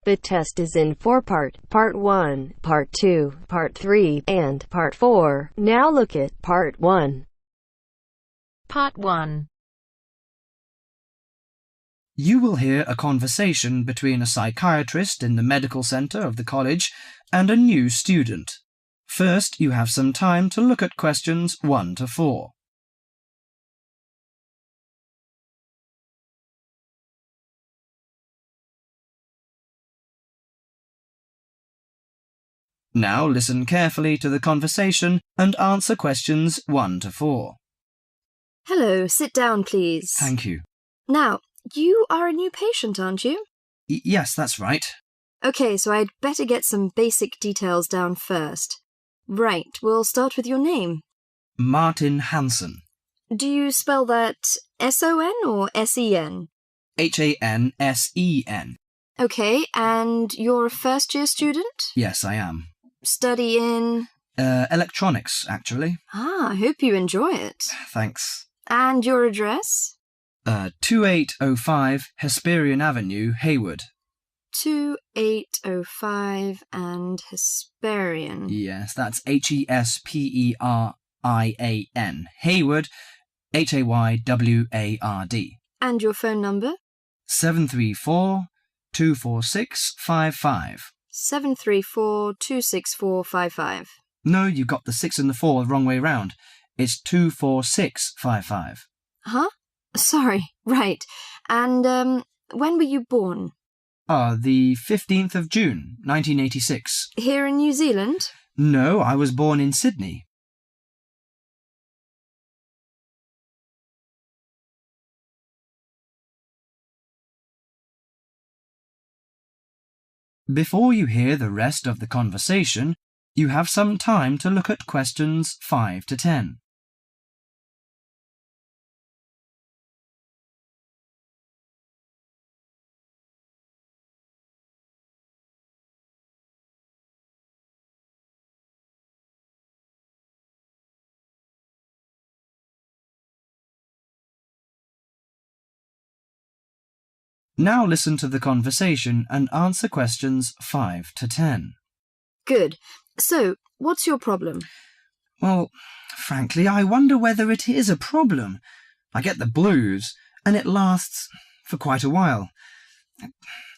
The test is in 4-part, Part 1, Part 2, Part 3, and Part 4. Now look at Part 1. Part 1. You will hear a conversation between a psychiatrist in the medical centre of the college and a new student. First, you have some time to look at questions 1 to 4. Now listen carefully to the conversation and answer questions 1 to 4. Hello, sit down, please. Thank you. Now, you are a new patient, aren't you? Yes, that's right. Okay, so I'd better get some basic details down first. Right, we'll start with your name. Martin Hansen. Do you spell that S-O-N or S-E-N? Hansen. Okay, and you're a first-year student? Yes, I am. Study in? Electronics, actually. I hope you enjoy it. Thanks. And your address? 2805 Hesperian Avenue, Hayward. 2805 and Hesperian. Yes, that's Hesperian. Hayward, Hayward. And your phone number? 734-246-55. 734-264-55. No, you got the 6 and the 4 the wrong way round. It's 246-55. Huh? Sorry, right. And, when were you born? The 15th of June, 1986. Here in New Zealand? No, I was born in Sydney. Before you hear the rest of the conversation, you have some time to look at questions 5 to 10. Now listen to the conversation and answer questions 5 to 10. Good. So, what's your problem? Well, frankly, I wonder whether it is a problem. I get the blues, and it lasts for quite a while.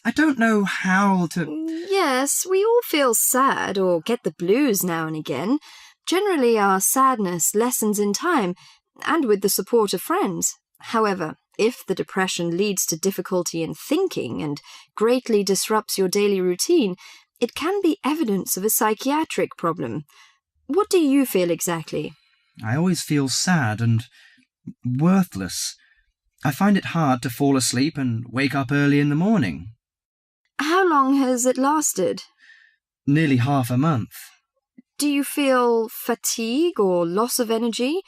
I don't know how to... Yes, we all feel sad or get the blues now and again. Generally, our sadness lessens in time, and with the support of friends. However, if the depression leads to difficulty in thinking and greatly disrupts your daily routine, it can be evidence of a psychiatric problem. What do you feel exactly? I always feel sad and worthless. I find it hard to fall asleep and wake up early in the morning. How long has it lasted? Nearly half a month. Do you feel fatigue or loss of energy?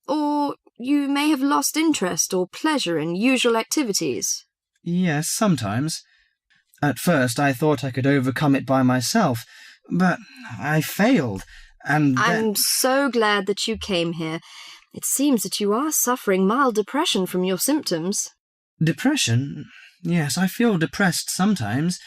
Or you may have lost interest or pleasure in usual activities? Yes, sometimes. At first I thought I could overcome it by myself, but I failed, and I'm so glad that you came here. It seems that you are suffering mild depression from your symptoms. Depression? Yes, I feel depressed sometimes.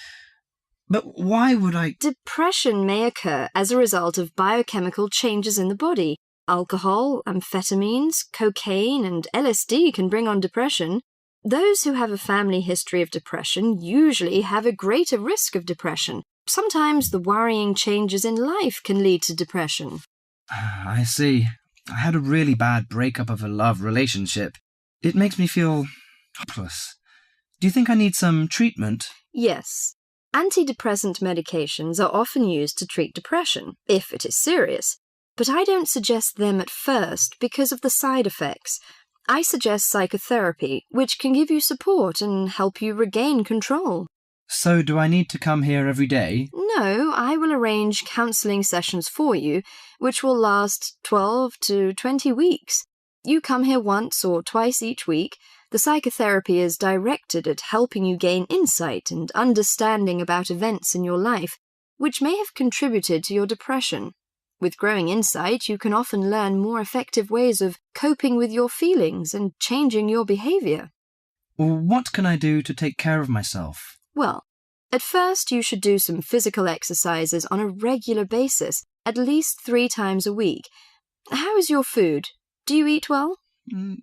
But why would I... Depression may occur as a result of biochemical changes in the body. Alcohol, amphetamines, cocaine, and LSD can bring on depression. Those who have a family history of depression usually have a greater risk of depression. Sometimes the worrying changes in life can lead to depression. I see. I had a really bad breakup of a love relationship. It makes me feel hopeless. Do you think I need some treatment? Yes. Antidepressant medications are often used to treat depression, if it is serious. But I don't suggest them at first because of the side effects. I suggest psychotherapy, which can give you support and help you regain control. So do I need to come here every day? No, I will arrange counselling sessions for you, which will last 12 to 20 weeks. You come here once or twice each week. The psychotherapy is directed at helping you gain insight and understanding about events in your life, which may have contributed to your depression. With growing insight, you can often learn more effective ways of coping with your feelings and changing your behaviour. What can I do to take care of myself? Well, At first, you should do some physical exercises on a regular basis, at least 3 times a week. How is your food? Do you eat well?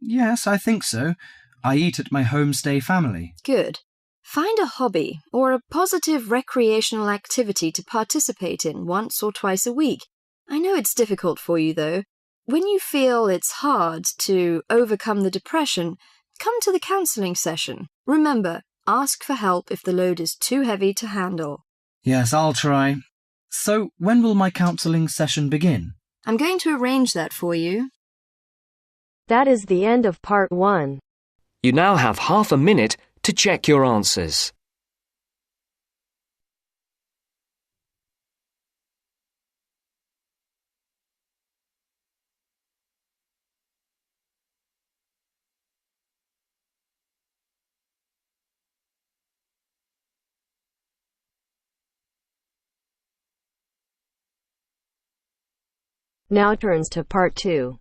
Yes, I think so. I eat at my homestay family. Good. Find a hobby or a positive recreational activity to participate in once or twice a week. I know it's difficult for you, though. When you feel it's hard to overcome the depression, come to the counselling session. Remember, ask for help if the load is too heavy to handle. Yes, I'll try. So, when will my counselling session begin? I'm going to arrange that for you. That is the end of part 1. You now have half a minute to check your answers. Now turns to part 2.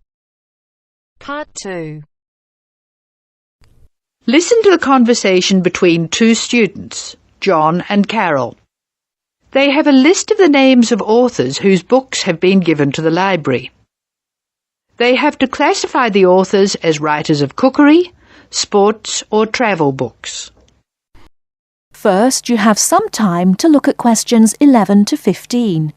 Part 2. Listen to the conversation between 2 students, John and Carol. They have a list of the names of authors whose books have been given to the library. They have to classify the authors as writers of cookery, sports or travel books. First, you have some time to look at questions 11 to 15.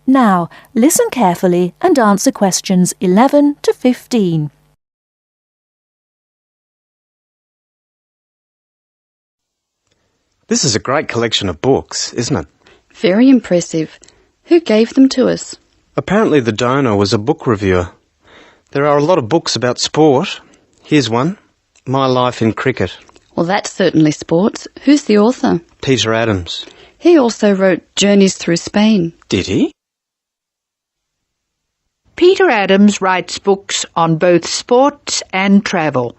Now, listen carefully and answer questions 11 to 15. This is a great collection of books, isn't it? Very impressive. Who gave them to us? Apparently the donor was a book reviewer. There are a lot of books about sport. Here's one, My Life in Cricket. Well, that's certainly sports. Who's the author? Peter Adams. He also wrote Journeys Through Spain. Did he? Peter Adams writes books on both sports and travel,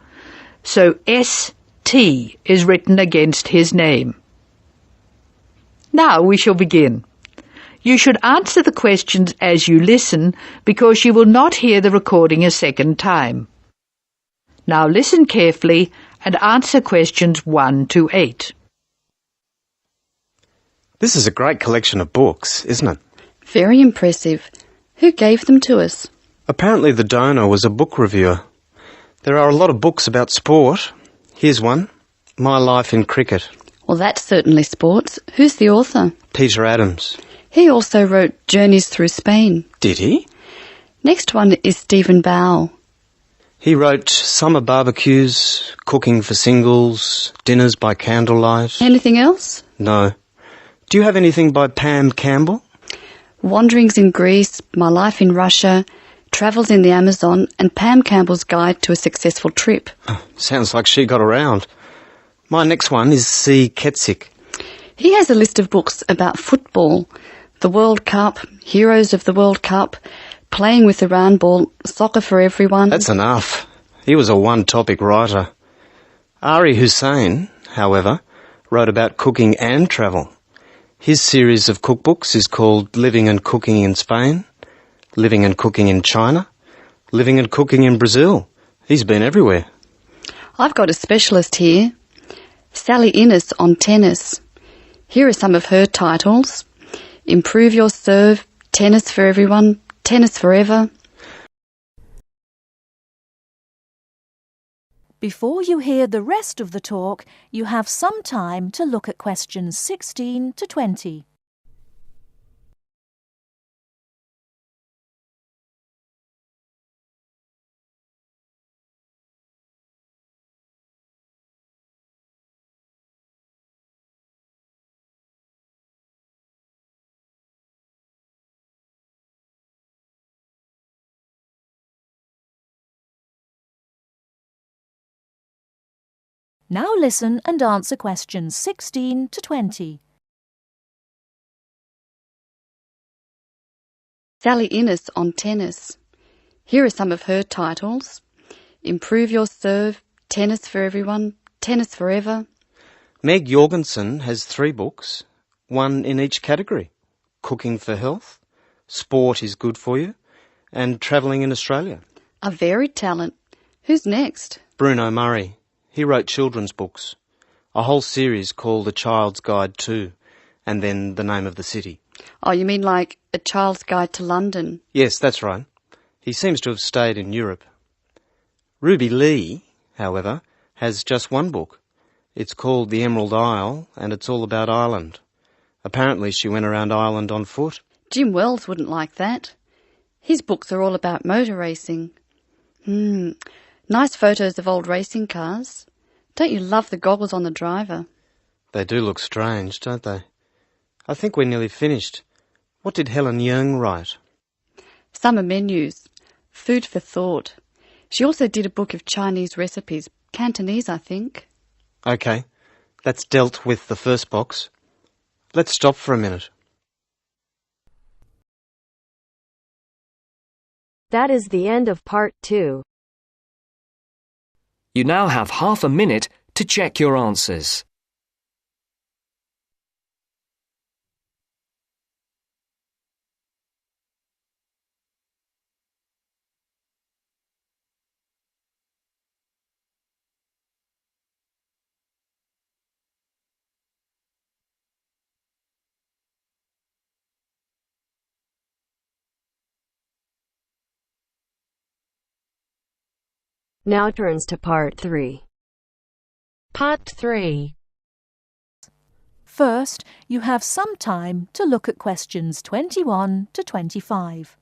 so S.T. is written against his name. Now we shall begin. You should answer the questions as you listen because you will not hear the recording a second time. Now listen carefully and answer questions 1 to 8. This is a great collection of books, isn't it? Very impressive. Who gave them to us? Apparently the donor was a book reviewer. There are a lot of books about sport. Here's one, My Life in Cricket. Well, that's certainly sports. Who's the author? Peter Adams. He also wrote Journeys Through Spain. Did he? Next one is Stephen Bow. He wrote Summer Barbecues, Cooking for Singles, Dinners by Candlelight. Anything else? No. Do you have anything by Pam Campbell? Wanderings in Greece, My Life in Russia, Travels in the Amazon, and Pam Campbell's Guide to a Successful Trip. Sounds like she got around. My next one is C. Ketzik. He has a list of books about football, the World Cup, Heroes of the World Cup, Playing with the Round Ball, Soccer for Everyone. That's enough. He was a one-topic writer. Ari Hussein, however, wrote about cooking and travel. His series of cookbooks is called Living and Cooking in Spain, Living and Cooking in China, Living and Cooking in Brazil. He's been everywhere. I've got a specialist here, Sally Innes on tennis. Here are some of her titles. Improve Your Serve, Tennis for Everyone, Tennis Forever. Before you hear the rest of the talk, you have some time to look at questions 16 to 20. Now listen and answer questions 16 to 20. Sally Innes on tennis. Here are some of her titles. Improve Your Serve, Tennis for Everyone, Tennis Forever. Meg Jorgensen has 3 books, one in each category. Cooking for Health, Sport is Good for You, and Travelling in Australia. A varied talent. Who's next? Bruno Murray. He wrote children's books. A whole series called A Child's Guide to, and then The Name of the City. Oh, you mean like A Child's Guide to London? Yes, that's right. He seems to have stayed in Europe. Ruby Lee, however, has just one book. It's called The Emerald Isle, and it's all about Ireland. Apparently she went around Ireland on foot. Jim Wells wouldn't like that. His books are all about motor racing. Nice photos of old racing cars. Don't you love the goggles on the driver? They do look strange, don't they? I think we're nearly finished. What did Helen Young write? Summer menus. Food for thought. She also did a book of Chinese recipes. Cantonese, I think. OK, that's dealt with the first box. Let's stop for a minute. That is the end of part 2. You now have half a minute to check your answers. Now turns to part 3. Part 3. First, you have some time to look at questions 21 to 25.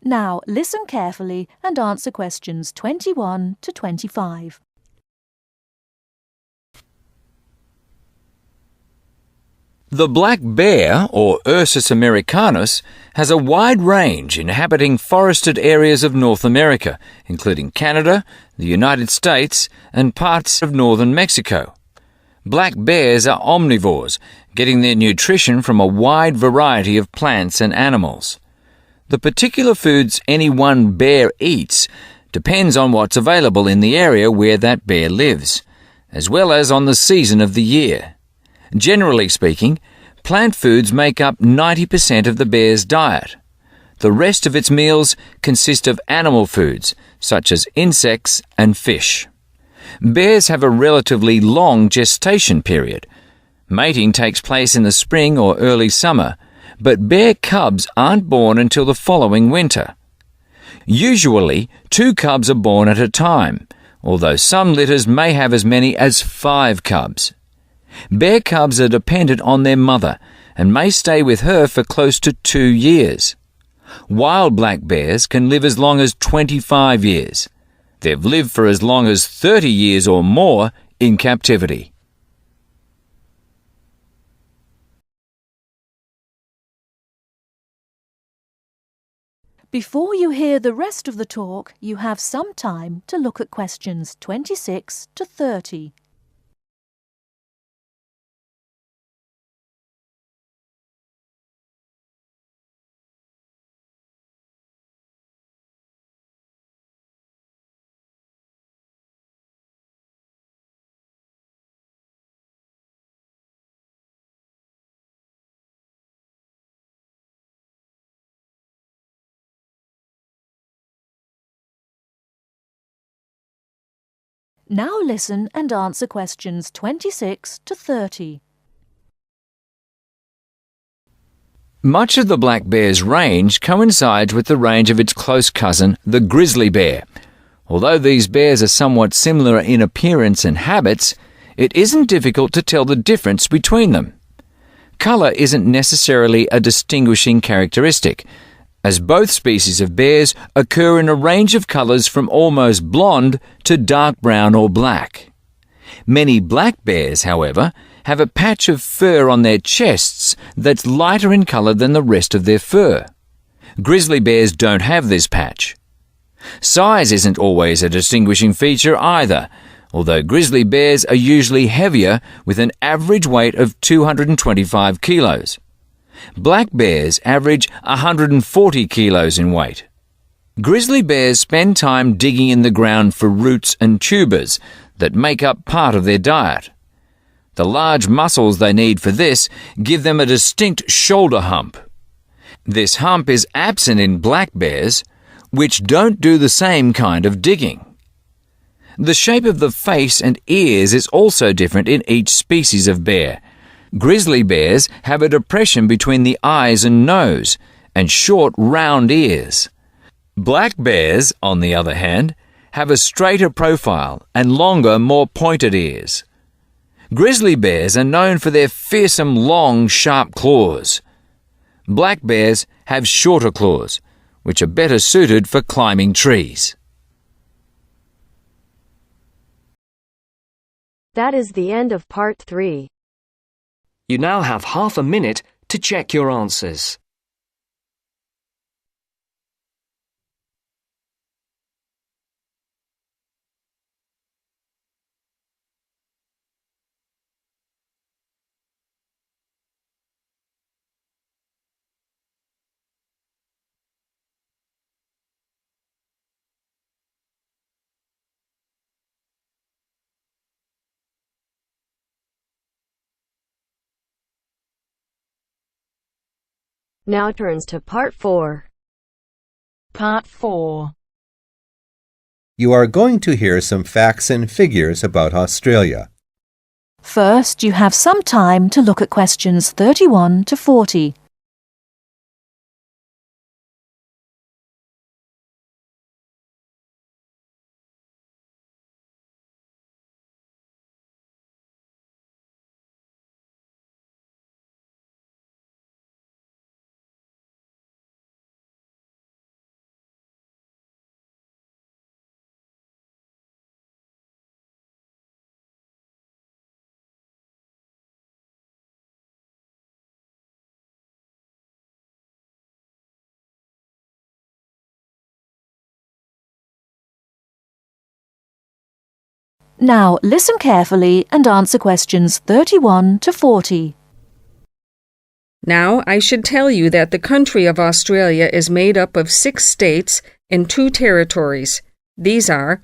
Now listen carefully and answer questions 21 to 25. The black bear, or Ursus americanus, has a wide range inhabiting forested areas of North America, including Canada, the United States, and parts of northern Mexico. Black bears are omnivores, getting their nutrition from a wide variety of plants and animals. The particular foods any one bear eats depends on what's available in the area where that bear lives, as well as on the season of the year. Generally speaking, plant foods make up 90% of the bear's diet. The rest of its meals consist of animal foods, such as insects and fish. Bears have a relatively long gestation period. Mating takes place in the spring or early summer, but bear cubs aren't born until the following winter. Usually, 2 cubs are born at a time, although some litters may have as many as 5 cubs. Bear cubs are dependent on their mother and may stay with her for close to 2 years. Wild black bears can live as long as 25 years. They've lived for as long as 30 years or more in captivity. Before you hear the rest of the talk, you have some time to look at questions 26 to 30. Now listen and answer questions 26 to 30. Much of the black bear's range coincides with the range of its close cousin, the grizzly bear. Although these bears are somewhat similar in appearance and habits, it isn't difficult to tell the difference between them. Colour isn't necessarily a distinguishing characteristic, as both species of bears occur in a range of colours from almost blonde to dark brown or black. Many black bears, however, have a patch of fur on their chests that's lighter in colour than the rest of their fur. Grizzly bears don't have this patch. Size isn't always a distinguishing feature either, although grizzly bears are usually heavier with an average weight of 225 kilos. Black bears average 140 kilos in weight. Grizzly bears spend time digging in the ground for roots and tubers that make up part of their diet. The large muscles they need for this give them a distinct shoulder hump. This hump is absent in black bears, which don't do the same kind of digging. The shape of the face and ears is also different in each species of bear. Grizzly bears have a depression between the eyes and nose, and short, round ears. Black bears, on the other hand, have a straighter profile and longer, more pointed ears. Grizzly bears are known for their fearsome, long, sharp claws. Black bears have shorter claws, which are better suited for climbing trees. That is the end of part 3. You now have half a minute to check your answers. Now turns to part 4. Part 4. You are going to hear some facts and figures about Australia. First, you have some time to look at questions 31 to 40. Now listen carefully and answer questions 31 to 40. Now I should tell you that the country of Australia is made up of 6 states and 2 territories. These are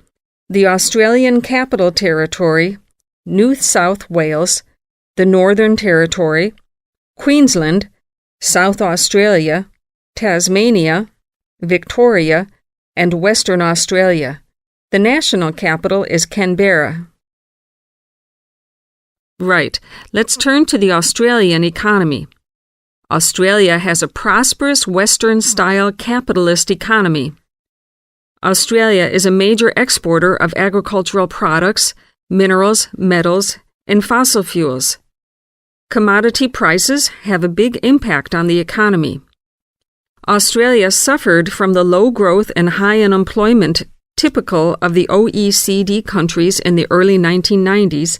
the Australian Capital Territory, New South Wales, the Northern Territory, Queensland, South Australia, Tasmania, Victoria, and Western Australia. The national capital is Canberra. Right, let's turn to the Australian economy. Australia has a prosperous Western-style capitalist economy. Australia is a major exporter of agricultural products, minerals, metals, and fossil fuels. Commodity prices have a big impact on the economy. Australia suffered from the low growth and high unemployment typical of the OECD countries in the early 1990s,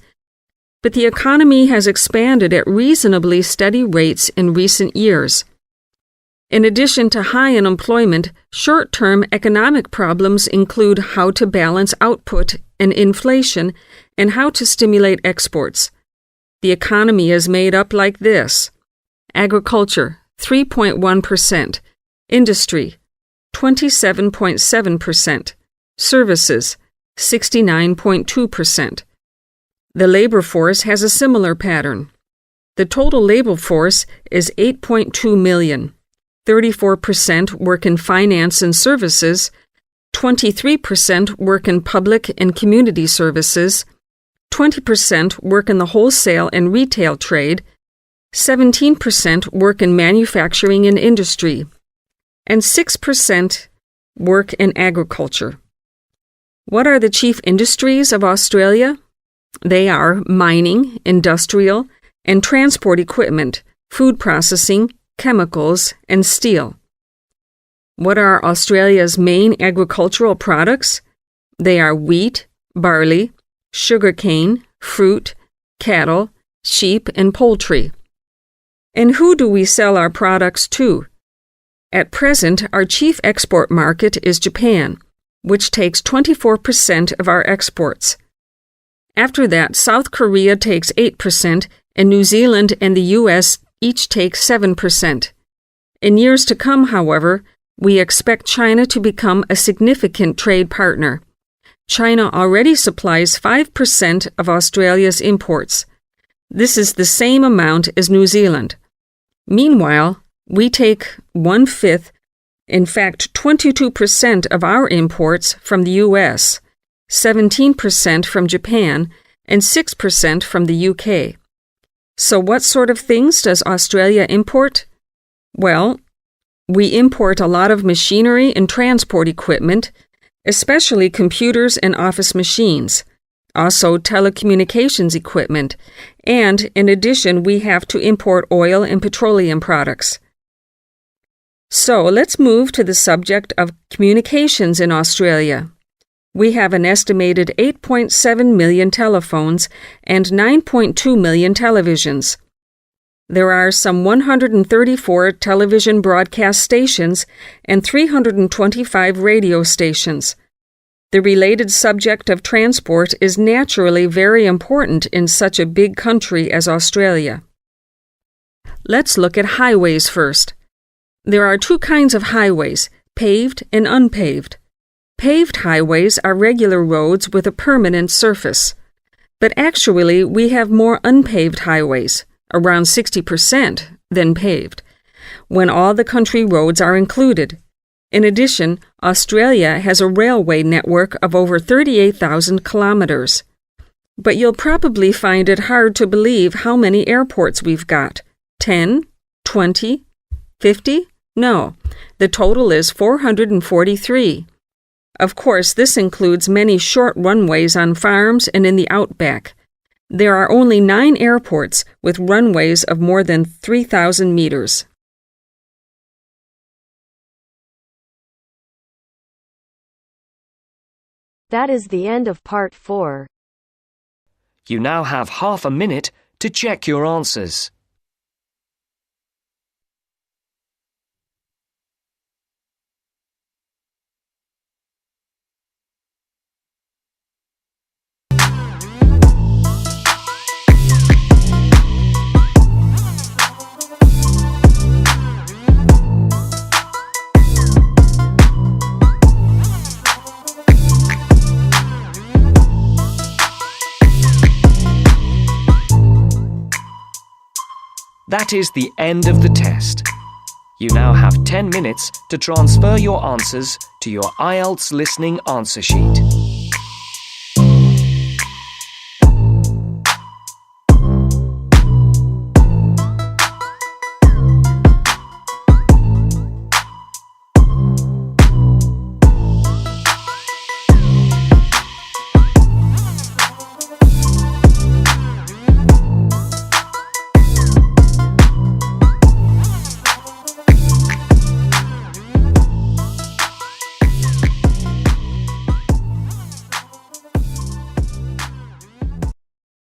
but the economy has expanded at reasonably steady rates in recent years. In addition to high unemployment, short-term economic problems include how to balance output and inflation and how to stimulate exports. The economy is made up like this: agriculture, 3.1%, industry, 27.7%, services, 69.2%. The labor force has a similar pattern. The total labor force is 8.2 million. 34% work in finance and services, 23% work in public and community services, 20% work in the wholesale and retail trade, 17% work in manufacturing and industry, and 6% work in agriculture. What are the chief industries of Australia? They are mining, industrial, and transport equipment, food processing, chemicals, and steel. What are Australia's main agricultural products? They are wheat, barley, sugarcane, fruit, cattle, sheep, and poultry. And who do we sell our products to? At present, our chief export market is Japan, which takes 24% of our exports. After that, South Korea takes 8%, and New Zealand and the U.S. each take 7%. In years to come, however, we expect China to become a significant trade partner. China already supplies 5% of Australia's imports. This is the same amount as New Zealand. Meanwhile, we take 1/5, in fact 22% of our imports from the U.S., 17% from Japan, and 6% from the UK. So what sort of things does Australia import? Well, we import a lot of machinery and transport equipment, especially computers and office machines, also telecommunications equipment, and in addition we have to import oil and petroleum products. So let's move to the subject of communications in Australia. We have an estimated 8.7 million telephones and 9.2 million televisions. There are some 134 television broadcast stations and 325 radio stations. The related subject of transport is naturally very important in such a big country as Australia. Let's look at highways first. There are two kinds of highways, paved and unpaved. Paved highways are regular roads with a permanent surface. But actually, we have more unpaved highways, around 60%, than paved, when all the country roads are included. In addition, Australia has a railway network of over 38,000 kilometers. But you'll probably find it hard to believe how many airports we've got. 10? 20? 50? No, the total is 443. Of course, this includes many short runways on farms and in the outback. There are only 9 airports with runways of more than 3,000 meters. That is the end of part 4. You now have half a minute to check your answers. That is the end of the test. You now have 10 minutes to transfer your answers to your Ielts listening answer sheet.